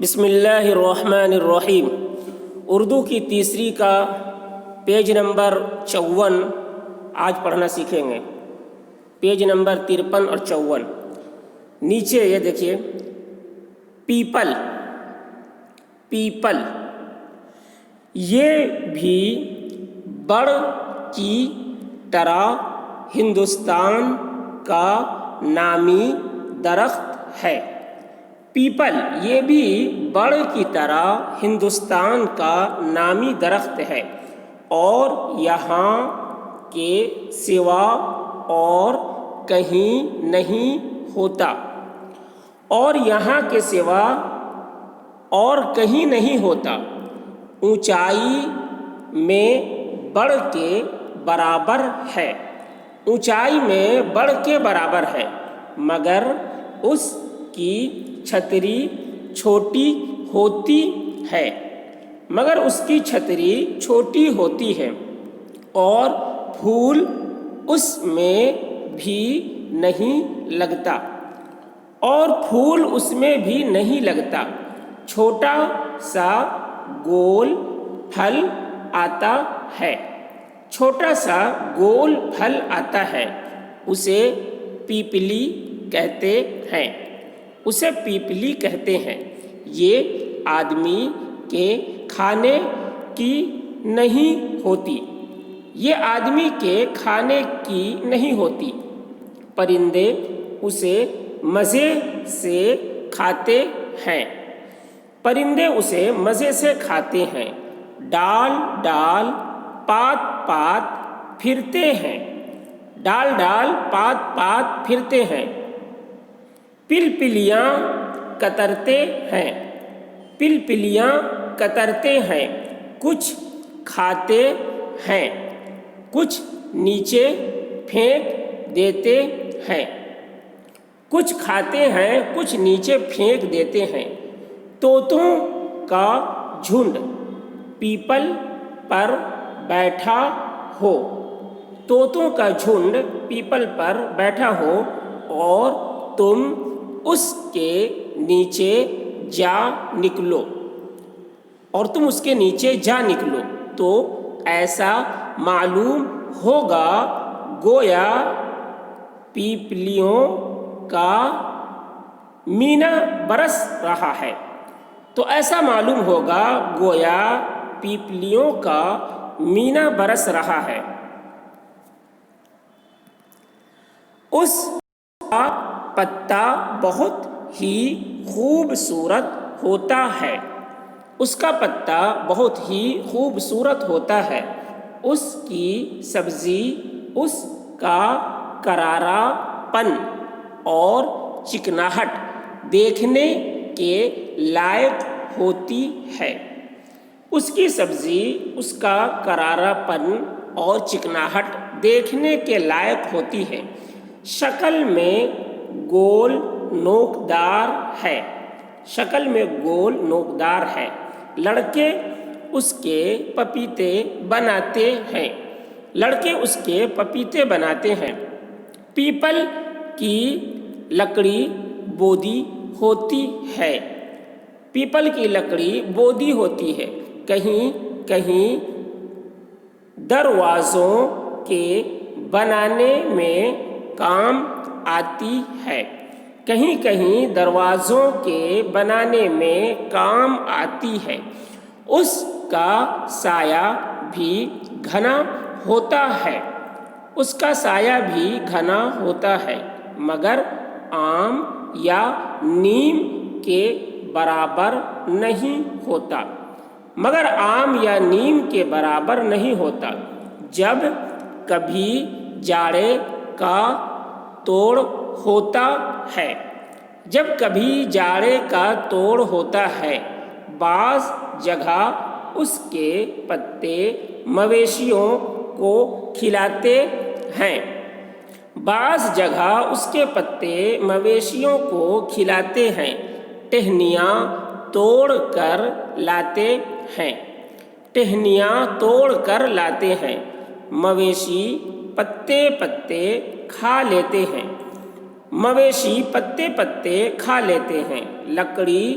بسم اللہ الرحمن الرحیم۔ اردو کی تیسری کا پیج نمبر 54 آج پڑھنا سیکھیں گے۔ پیج نمبر 53 اور 54۔ نیچے یہ دیکھیے، پیپل، پیپل، یہ بھی بڑ کی طرح ہندوستان کا نامی درخت ہے۔ پیپل، یہ بھی بڑ کی طرح ہندوستان کا نامی درخت ہے اور یہاں کے سوا اور کہیں نہیں ہوتا، اور یہاں کے سوا اور کہیں نہیں ہوتا۔ اونچائی میں بڑ کے برابر ہے، اونچائی میں بڑ کے برابر ہے، مگر اس کی چھتری چھوٹی ہوتی ہے، مگر اس کی چھتری چھوٹی ہوتی ہے، اور پھول اس میں بھی نہیں لگتا، اور پھول اس میں بھی نہیں لگتا۔ چھوٹا سا گول پھل آتا ہے، چھوٹا سا گول پھل آتا ہے، اسے پیپلی کہتے ہیں، اسے پیپلی کہتے ہیں۔ یہ آدمی کے کھانے کی نہیں ہوتی، یہ آدمی کے کھانے کی نہیں ہوتی، پرندے اسے مزے سے کھاتے ہیں، پرندے اسے مزے سے کھاتے ہیں۔ ڈال ڈال پات پات پھرتے ہیں، ڈال ڈال پات پات پھرتے ہیں۔ پلپلیاں کترتے ہیں، پلپلیاں کترتے ہیں۔ کچھ کھاتے ہیں، کچھ نیچے پھینک دیتے ہیں، کچھ کھاتے ہیں، کچھ نیچے پھینک دیتے ہیں۔ طوطوں کا جھنڈ پیپل پر بیٹھا ہو، طوطوں کا جھنڈ پیپل پر بیٹھا ہو، اور تم اس کے نیچے جا نکلو، اور تم اس کے نیچے جا نکلو، تو ایسا معلوم ہوگا گویا پیپلیوں کا مینہ برس رہا ہے، تو ایسا معلوم ہوگا گویا پیپلیوں کا مینہ برس رہا ہے۔ اس کا پتا بہت ہی خوبصورت ہوتا ہے، اس کا پتا بہت ہی خوبصورت ہوتا ہے۔ اس کی سبزی، اس کا کرارا پن اور چکناہٹ دیکھنے کے لائق ہوتی ہے، اس کی سبزی، اس کا کرارا پن اور چکناہٹ دیکھنے کے لائق ہوتی ہے۔ شکل میں گول نوکدار ہے، شکل میں گول نوکدار ہے۔ لڑکے اس کے پپیتے بناتے ہیں، لڑکے اس کے پپیتے بناتے ہیں۔ پیپل کی لکڑی بودی ہوتی ہے، پیپل کی لکڑی بودی ہوتی ہے، کہیں کہیں دروازوں کے بنانے میں کام آتی ہے، کہیں کہیں دروازوں کے بنانے میں کام آتی ہے۔ اس کا سایہ بھی گھنا ہوتا ہے، اس کا سایہ بھی گھنا ہوتا ہے، مگر آم یا نیم کے برابر نہیں ہوتا، مگر آم یا نیم کے برابر نہیں ہوتا۔ جب کبھی جاڑے کا توڑ ہوتا ہے، جب کبھی جاڑے کا توڑ ہوتا ہے، بعض جگہ اس کے پتے مویشیوں کو کھلاتے ہیں، بعض جگہ اس کے پتے مویشیوں کو کھلاتے ہیں۔ ٹہنیاں توڑ کر لاتے ہیں، ٹہنیاں توڑ کر لاتے ہیں، مویشی پتے پتے کھا لیتے ہیں، مویشی پتے پتے کھا لیتے ہیں۔ لکڑی